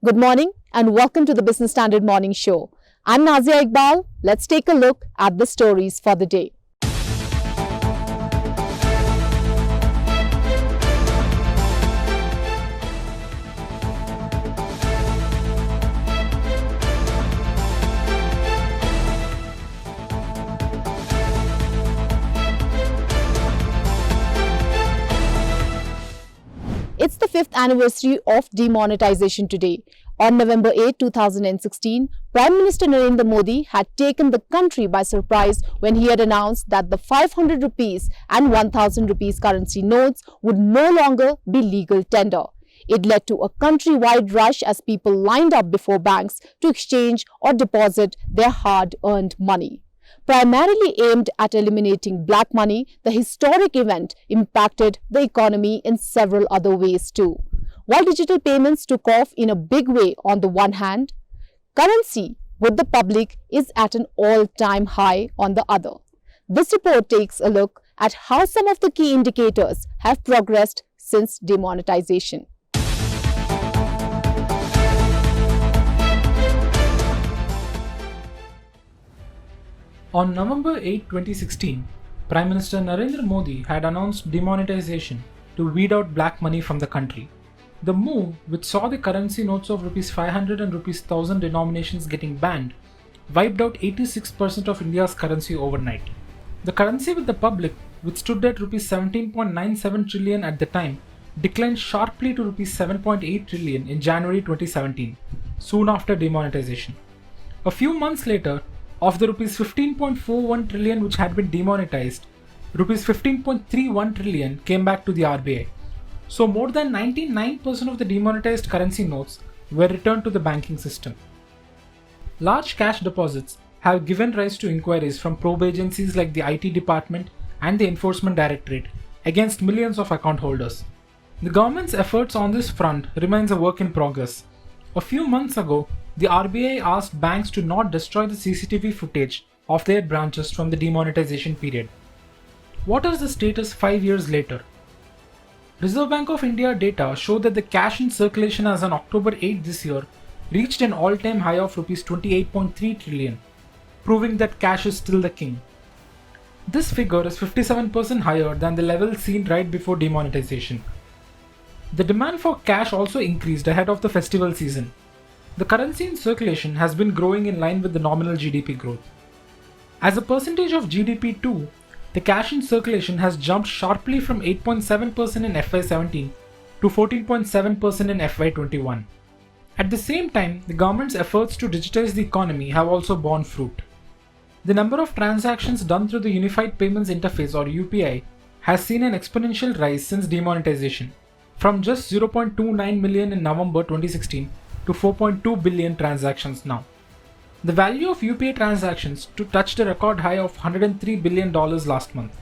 Good morning and welcome to the Business Standard Morning Show. I'm Nazia Iqbal. Let's take a look at the stories for the day. It's the 5th anniversary of demonetisation today. On November 8, 2016, Prime Minister Narendra Modi had taken the country by surprise when he had announced that the 500 rupees and 1000 rupees currency notes would no longer be legal tender. It led to a countrywide rush as people lined up before banks to exchange or deposit their hard-earned money. Primarily aimed at eliminating black money, the historic event impacted the economy in several other ways too. While digital payments took off in a big way on the one hand, currency with the public is at an all-time high on the other. This report takes a look at how some of the key indicators have progressed since demonetisation. On November 8, 2016, Prime Minister Narendra Modi had announced demonetisation to weed out black money from the country. The move, which saw the currency notes of Rs 500 and Rs 1000 denominations getting banned, wiped out 86% of India's currency overnight. The currency with the public, which stood at Rs 17.97 trillion at the time, declined sharply to Rs 7.8 trillion in January 2017, soon after demonetisation. A few months later, of the Rs 15.41 trillion which had been demonetized, Rs 15.31 trillion came back to the RBI. So more than 99% of the demonetized currency notes were returned to the banking system. Large cash deposits have given rise to inquiries from probe agencies like the IT department and the Enforcement Directorate against millions of account holders. The government's efforts on this front remains a work in progress. A few months ago, the RBI asked banks to not destroy the CCTV footage of their branches from the demonetization period. What is the status 5 years later? Reserve Bank of India data show that the cash in circulation as on October 8 this year reached an all-time high of Rs 28.3 trillion, proving that cash is still the king. This figure is 57% higher than the level seen right before demonetization. The demand for cash also increased ahead of the festival season. The currency in circulation has been growing in line with the nominal GDP growth. As a percentage of GDP too, the cash in circulation has jumped sharply from 8.7% in FY17 to 14.7% in FY21. At the same time, the government's efforts to digitize the economy have also borne fruit. The number of transactions done through the Unified Payments Interface or UPI has seen an exponential rise since demonetization, from just 0.29 million in November 2016 to 4.2 billion transactions now. The value of UPI transactions touched a record high of $103 billion last month.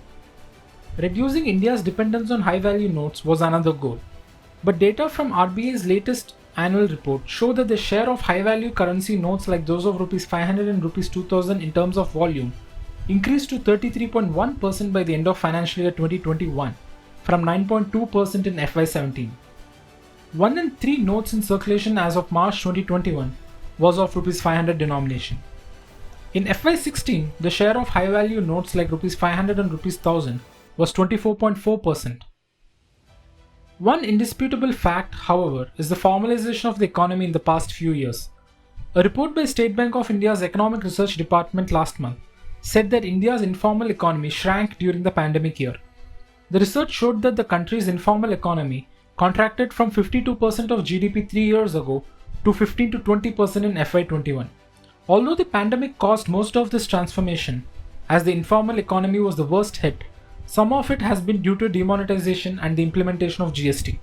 Reducing India's dependence on high-value notes was another goal. But data from RBI's latest annual report show that the share of high-value currency notes like those of Rs 500 and Rs 2000 in terms of volume increased to 33.1% by the end of financial year 2021 from 9.2% in FY17. 1 in 3 notes in circulation as of March 2021 was of Rs 500 denomination. In FY16, the share of high-value notes like Rs 500 and Rs 1000 was 24.4%. One indisputable fact, however, is the formalization of the economy in the past few years. A report by State Bank of India's Economic Research Department last month said that India's informal economy shrank during the pandemic year. The research showed that the country's informal economy contracted from 52% of GDP 3 years ago to 15 to 20% in FY21. Although the pandemic caused most of this transformation, as the informal economy was the worst hit, some of it has been due to demonetization and the implementation of GST.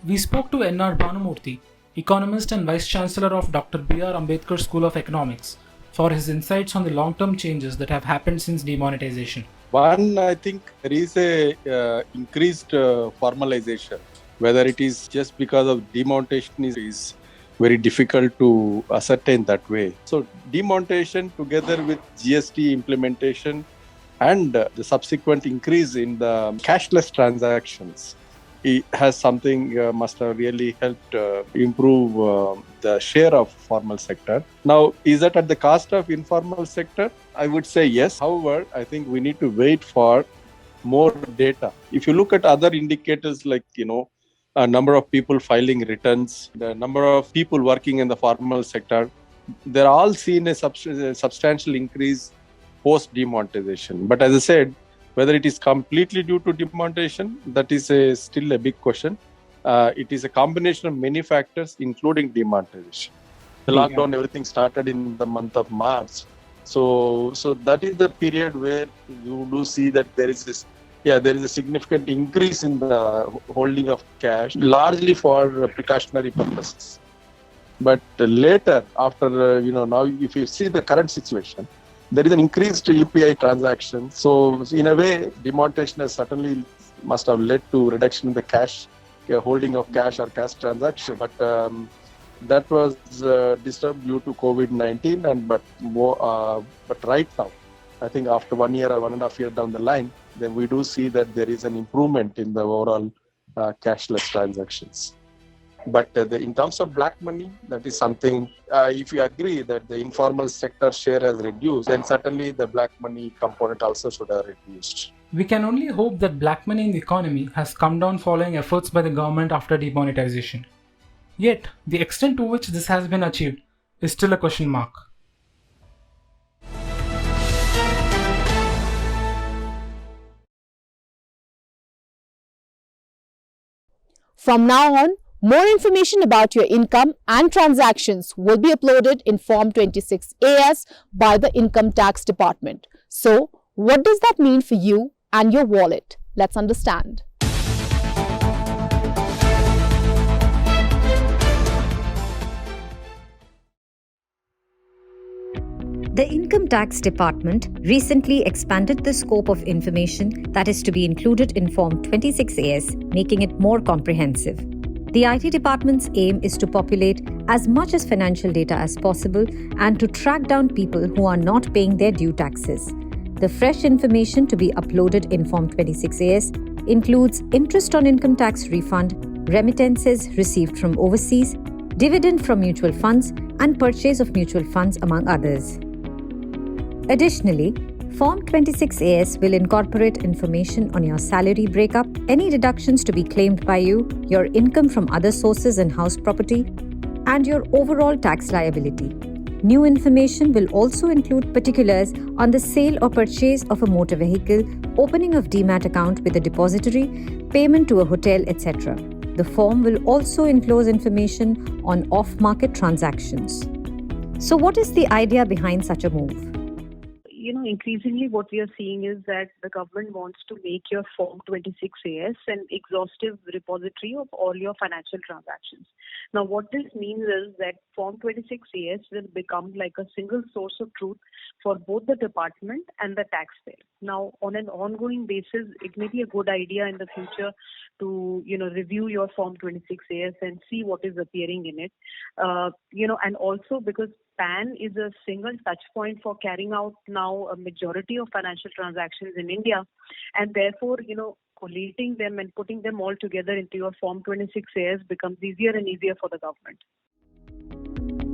We spoke to N.R. Bhanumurthy, economist and Vice Chancellor of Dr. B.R. Ambedkar School of Economics, for his insights on the long-term changes that have happened since demonetization. One, I think there is a increased formalization. Whether it is just because of demonetization is very difficult to ascertain that way. So demonetization together with GST implementation and the subsequent increase in the cashless transactions it has something must have really helped improve the share of formal sector. Now, is that at the cost of informal sector? I would say yes. However, I think we need to wait for more data. If you look at other indicators like, a number of people filing returns, the number of people working in the formal sector, they're all seen a substantial increase post demonetization. But as I said, whether it is completely due to demonetization, that is still a big question. It is a combination of many factors, including demonetization. The lockdown, everything started in the month of March. So that is the period where you do see that there is a significant increase in the holding of cash, largely for precautionary purposes. But later, after, now if you see the current situation, there is an increased UPI transaction. So in a way, demonetization has certainly must have led to reduction in the cash, holding of cash or cash transaction. But that was disturbed due to COVID-19. But right now, I think after 1 year or 1.5 years down the line, then we do see that there is an improvement in the overall cashless transactions. But in terms of black money, that is something, if you agree that the informal sector share has reduced, then certainly the black money component also should have reduced. We can only hope that black money in the economy has come down following efforts by the government after demonetization. Yet, the extent to which this has been achieved is still a question mark. From now on, more information about your income and transactions will be uploaded in Form 26AS by the Income Tax Department. So, what does that mean for you and your wallet? Let's understand. The Income Tax Department recently expanded the scope of information that is to be included in Form 26AS, making it more comprehensive. The IT department's aim is to populate as much as financial data as possible and to track down people who are not paying their due taxes. The fresh information to be uploaded in Form 26AS includes interest on income tax refund, remittances received from overseas, dividend from mutual funds, and purchase of mutual funds, among others. Additionally, Form 26AS will incorporate information on your salary breakup, any deductions to be claimed by you, your income from other sources and house property, and your overall tax liability. New information will also include particulars on the sale or purchase of a motor vehicle, opening of demat account with a depository, payment to a hotel, etc. The form will also enclose information on off-market transactions. So what is the idea behind such a move? Increasingly what we are seeing is that the government wants to make your Form 26AS an exhaustive repository of all your financial transactions. Now, what this means is that Form 26AS will become like a single source of truth for both the department and the taxpayer. Now, on an ongoing basis, it may be a good idea in the future to, review your Form 26AS and see what is appearing in it. And also because PAN is a single touch point for carrying out now a majority of financial transactions in India, and therefore, collating them and putting them all together into your Form 26AS becomes easier and easier for the government.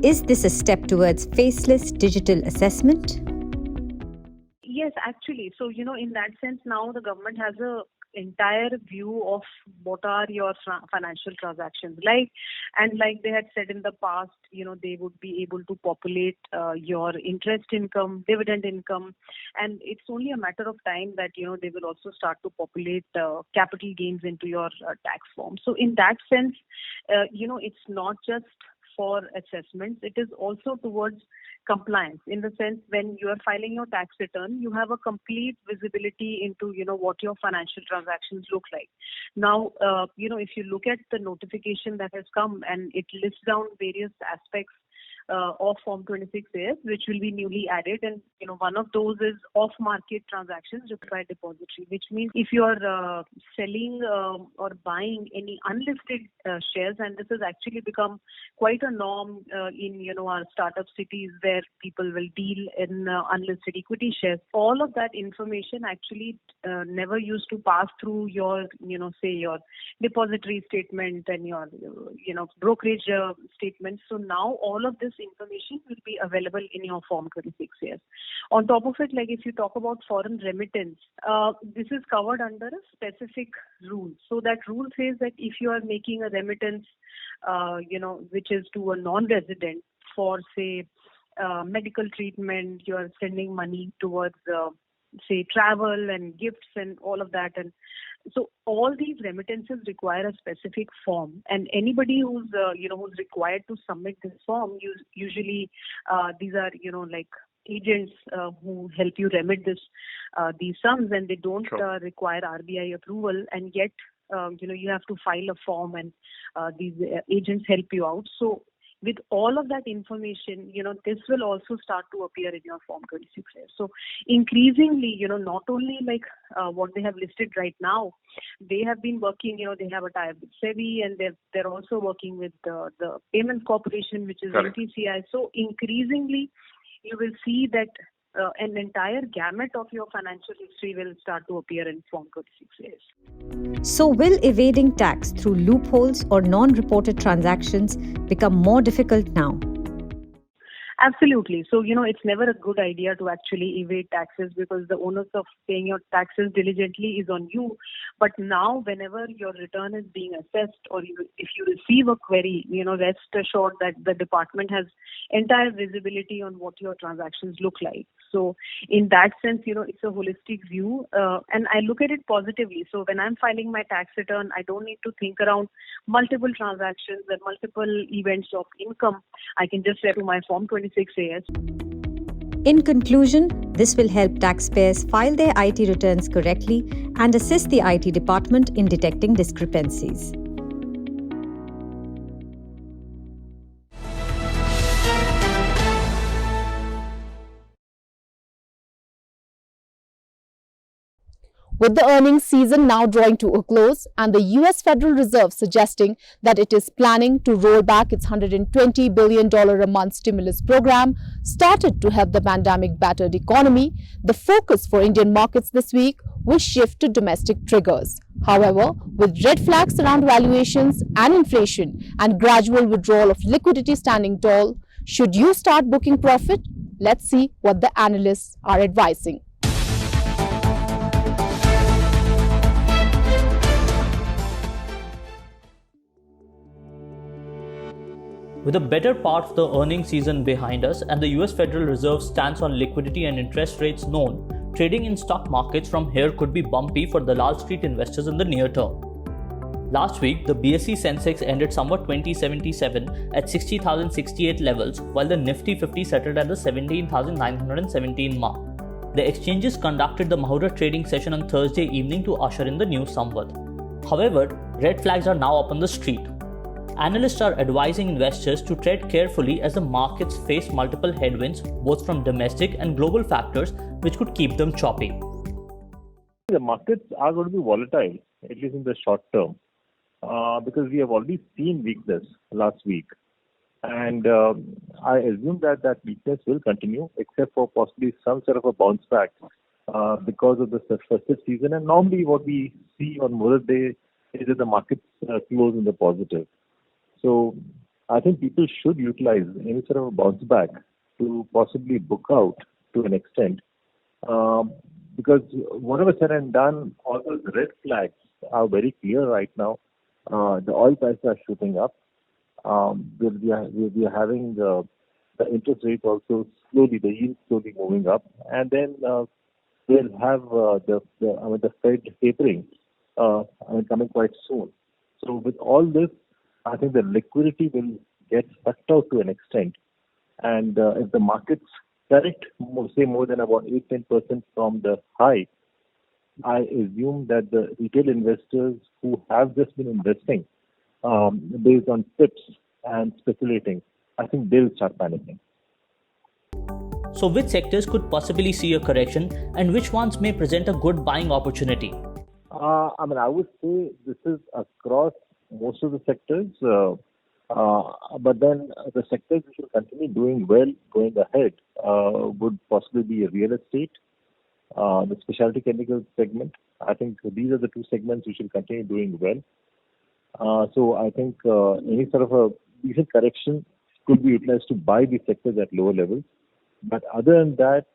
Is this a step towards faceless digital assessment? Yes, actually. So, in that sense, now the government has a entire view of what are your financial transactions like, and like they had said in the past, they would be able to populate your interest income, dividend income, and it's only a matter of time that they will also start to populate capital gains into your tax form. So in that sense, it's not just for assessments, it is also towards compliance, in the sense when you are filing your tax return, you have a complete visibility into, what your financial transactions look like. Now, if you look at the notification that has come and it lists down various aspects of Form 26A, which will be newly added. And, one of those is off-market transactions require depository, which means if you are selling or buying any unlisted shares, and this has actually become quite a norm in, our startup cities where people will deal in unlisted equity shares. All of that information actually never used to pass through your, say your depository statement and your, brokerage statement. So now all of this information will be available in your Form 26A. On top of it, like if you talk about foreign remittance, this is covered under a specific rule. So that rule says that if you are making a remittance, which is to a non-resident for, say, medical treatment, you are sending money towards, say, travel and gifts and all of that. And so all these remittances require a specific form, and anybody who's who's required to submit this form, usually these are like agents who help you remit these sums, and they don't require RBI approval, and yet you have to file a form, and these agents help you out. So with all of that information, this will also start to appear in your Form 26A. So increasingly, not only like what they have listed right now, they have been working, they have a tie-up with SEBI, and they're also working with the Payments Corporation, which is NPCI. So increasingly, you will see that an entire gamut of your financial history will start to appear in Form 26A. So, will evading tax through loopholes or non-reported transactions become more difficult now? Absolutely. So, it's never a good idea to actually evade taxes, because the onus of paying your taxes diligently is on you. But now, whenever your return is being assessed, or if you receive a query, rest assured that the department has entire visibility on what your transactions look like. So in that sense, it's a holistic view, and I look at it positively. So when I'm filing my tax return, I don't need to think around multiple transactions and multiple events of income. I can just refer to my Form 26A. In conclusion, this will help taxpayers file their IT returns correctly and assist the IT department in detecting discrepancies. With the earnings season now drawing to a close and the US Federal Reserve suggesting that it is planning to roll back its $120 billion a month stimulus program started to help the pandemic-battered economy, the focus for Indian markets this week will shift to domestic triggers. However, with red flags around valuations and inflation and gradual withdrawal of liquidity standing tall, should you start booking profit? Let's see what the analysts are advising. With the better part of the earnings season behind us and the US Federal Reserve's stance on liquidity and interest rates known, trading in stock markets from here could be bumpy for the Wall Street investors in the near term. Last week, the BSE Sensex ended somewhat 2077 at 60,068 levels, while the Nifty 50 settled at the 17,917 mark. The exchanges conducted the Mahura trading session on Thursday evening to usher in the new Samvat. However, red flags are now up on the street. Analysts are advising investors to tread carefully as the markets face multiple headwinds, both from domestic and global factors, which could keep them choppy. The markets are going to be volatile, at least in the short term, because we have already seen weakness last week. And I assume that weakness will continue, except for possibly some sort of a bounce back because of the festive season. And normally what we see on Mother's Day is that the markets close in the positive. So I think people should utilize any sort of a bounce back to possibly book out to an extent. Because whatever said and done, all those red flags are very clear right now. The oil prices are shooting up. We are having the interest rate also slowly, the yield slowly moving up. And then we'll have the Fed tapering coming quite soon. So with all this, I think the liquidity will get sucked out to an extent. And if the markets correct, say more than about 8-10% from the high, I assume that the retail investors who have just been investing based on tips and speculating I think they'll start panicking. So, which sectors could possibly see a correction and which ones may present a good buying opportunity? I would say this is across most of the sectors, but then the sectors which will continue doing well going ahead would possibly be real estate, the specialty chemicals segment. I think these are the two segments which will continue doing well. So I think any sort of a decent correction could be utilized to buy these sectors at lower levels. But other than that,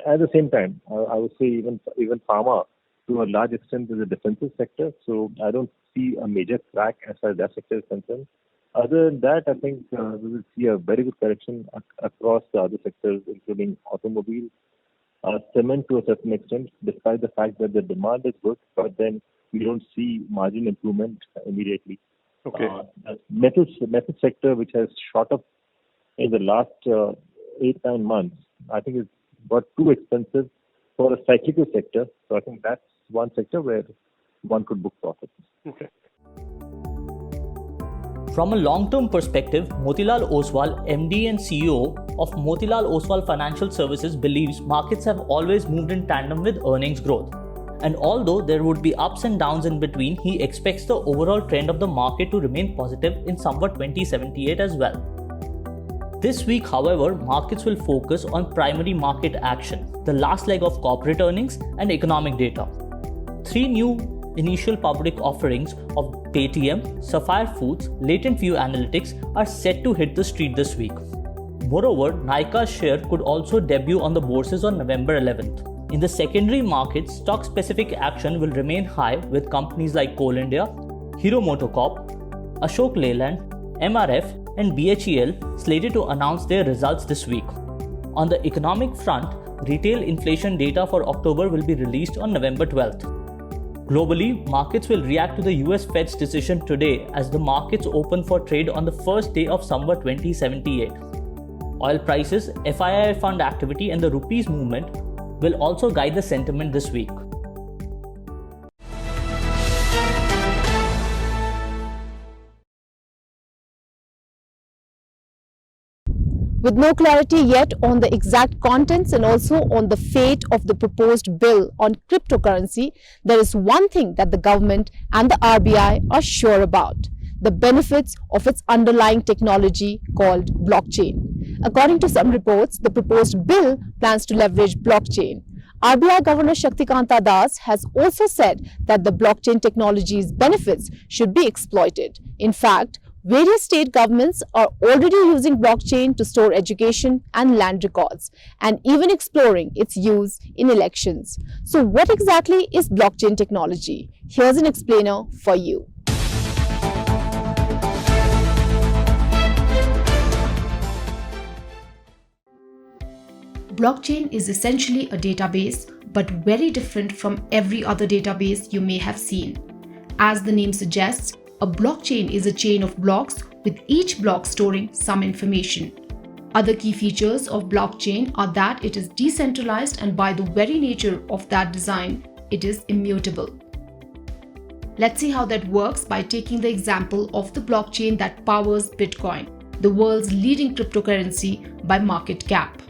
at the same time, I would say even pharma to a large extent is a defensive sector. So I don't see a major crack as far as that sector is concerned. Other than that, I think we will see a very good correction across the other sectors, including automobiles, cement to a certain extent, despite the fact that the demand is good, but then we don't see margin improvement immediately. Okay. Metal sector, which has shot up in the last 8-9 months, I think it's got too expensive for a cyclical sector. So I think that's one sector where one could book profits. Okay. From a long-term perspective, Motilal Oswal, MD and CEO of Motilal Oswal Financial Services, believes markets have always moved in tandem with earnings growth. And although there would be ups and downs in between, he expects the overall trend of the market to remain positive in somewhat 2078 as well. This week, however, markets will focus on primary market action, the last leg of corporate earnings and economic data. 3 new initial public offerings of Paytm, Sapphire Foods, Latent View Analytics are set to hit the street this week. Moreover, Nykaa's share could also debut on the bourses on November 11th. In the secondary markets, stock-specific action will remain high with companies like Coal India, Hero MotoCorp, Ashok Leyland, MRF and BHEL slated to announce their results this week. On the economic front, retail inflation data for October will be released on November 12th. Globally, markets will react to the US Fed's decision today as the markets open for trade on the first day of summer 2078. Oil prices, FII fund activity and the rupee's movement will also guide the sentiment this week. With no clarity yet on the exact contents and also on the fate of the proposed bill on cryptocurrency, there is one thing that the government and the RBI are sure about: the benefits of its underlying technology called blockchain. According to some reports, the proposed bill plans to leverage blockchain. RBI Governor Shaktikanta Das has also said that the blockchain technology's benefits should be exploited. In fact, various state governments are already using blockchain to store education and land records, and even exploring its use in elections. So what exactly is blockchain technology? Here's an explainer for you. Blockchain is essentially a database, but very different from every other database you may have seen. As the name suggests, a blockchain is a chain of blocks, with each block storing some information. Other key features of blockchain are that it is decentralized, and by the very nature of that design, it is immutable. Let's see how that works by taking the example of the blockchain that powers Bitcoin, the world's leading cryptocurrency by market cap.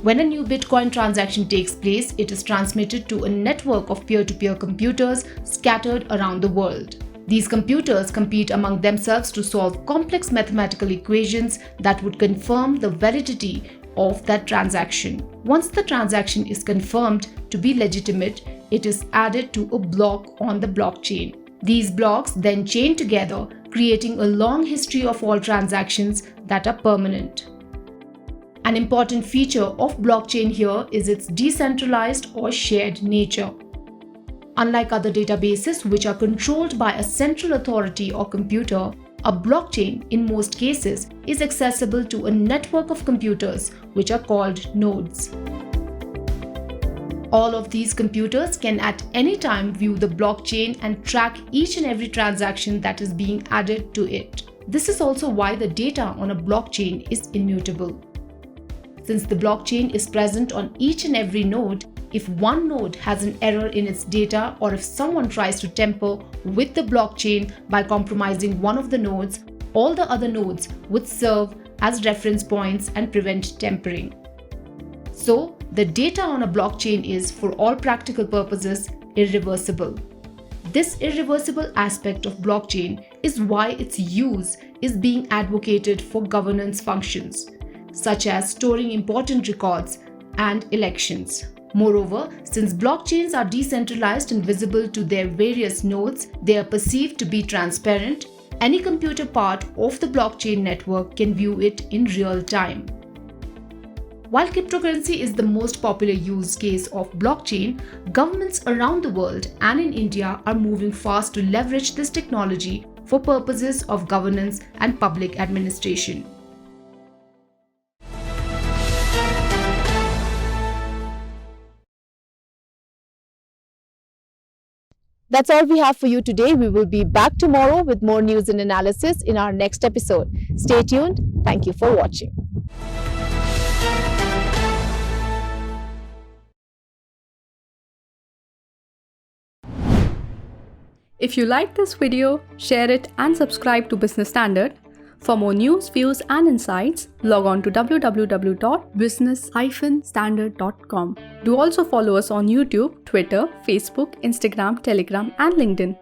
When a new Bitcoin transaction takes place, it is transmitted to a network of peer-to-peer computers scattered around the world. These computers compete among themselves to solve complex mathematical equations that would confirm the validity of that transaction. Once the transaction is confirmed to be legitimate, it is added to a block on the blockchain. These blocks then chain together, creating a long history of all transactions that are permanent. An important feature of blockchain here is its decentralized or shared nature. Unlike other databases which are controlled by a central authority or computer, a blockchain in most cases is accessible to a network of computers which are called nodes. All of these computers can at any time view the blockchain and track each and every transaction that is being added to it. This is also why the data on a blockchain is immutable. Since the blockchain is present on each and every node, if one node has an error in its data or if someone tries to tamper with the blockchain by compromising one of the nodes, all the other nodes would serve as reference points and prevent tampering. So, the data on a blockchain is, for all practical purposes, irreversible. This irreversible aspect of blockchain is why its use is being advocated for governance functions, such as storing important records and elections. Moreover, since blockchains are decentralized and visible to their various nodes, they are perceived to be transparent. Any computer part of the blockchain network can view it in real time. While cryptocurrency is the most popular use case of blockchain, governments around the world and in India are moving fast to leverage this technology for purposes of governance and public administration. That's all we have for you today. We will be back tomorrow with more news and analysis in our next episode. Stay tuned. Thank you for watching. If you like this video, share it and subscribe to Business Standard. For more news, views and insights, log on to www.business-standard.com. Do also follow us on YouTube, Twitter, Facebook, Instagram, Telegram and LinkedIn.